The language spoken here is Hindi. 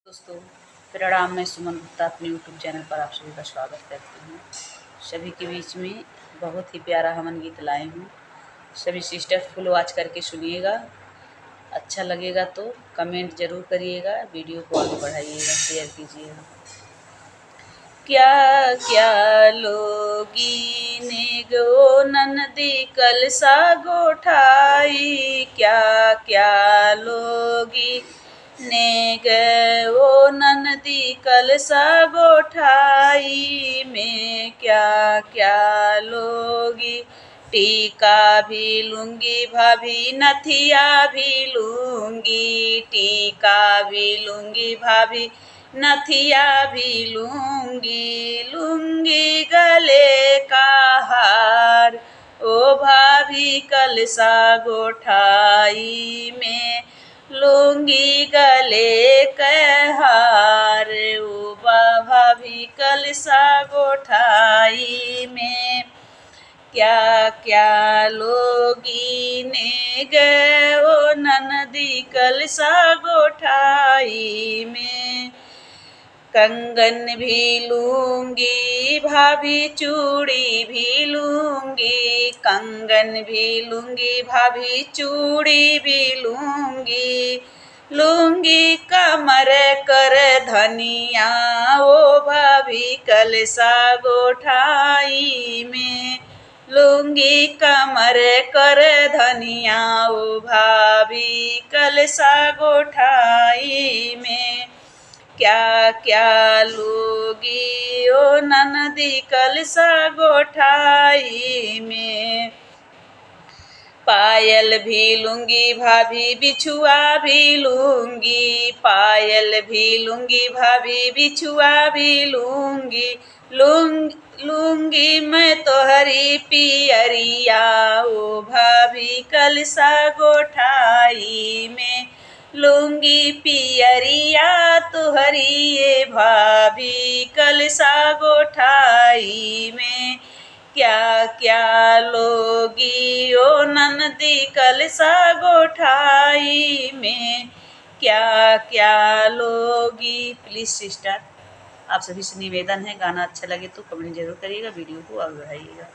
दोस्तों, प्रणाम। मैं सुमन गुप्ता अपने यूट्यूब चैनल पर आप सभी का स्वागत करती हूँ। सभी के बीच में बहुत ही प्यारा हवन गीत लाई हूँ। सभी सिस्टर फुल वॉच करके सुनिएगा। अच्छा लगेगा तो कमेंट ज़रूर करिएगा, वीडियो को आगे बढ़ाइएगा, शेयर कीजिएगा। क्या क्या लोगी ने गो ननदी कलसा गोठाई, क्या क्या लोगी ने गो ननदी कलसा गोठाई में, क्या क्या लोगी टीका भी लूँगी भाभी नथिया भी लूँगी, टीका भी लूँगी भाभी नथिया भी लूँगी, लूँगी गले का हार ओ भाभी कलसा गोठाई में, लूँगी गले के हार ओ भाभी कलसा गोठाई में। क्या क्या लोगी ने गए ननदी कलसा गोठाई में, कंगन भी लूँगी भाभी चूड़ी भी लूँगी, कंगन भी लूँगी भाभी चूड़ी भी लूँगी, लूँगी कमर कर धनिया ओ भाभी कलसा गोठाई में, लूँगी कमर कर धनिया ओ भाभी कलसा गोठाई में। क्या क्या लोगी ओ ननदी कलसा गोठाई में, पायल भी लूँगी भाभी बिछुआ भी लूँगी, पायल भी लूँगी भाभी बिछुआ भी लूँगी, लूँगी मैं तोहरी पियरिया ओ भाभी कलसा गोठाई में, लूँगी पियरिया तोहरी ये भाभी कलसा गोठाई में। क्या क्या लोगी ओ ननदी कलसा गोठाई में, क्या क्या लोगी। प्लीज़ सिस्टर, आप सभी से निवेदन है, गाना अच्छा लगे तो कमेंट जरूर करिएगा, वीडियो को आगे बढ़ाइएगा।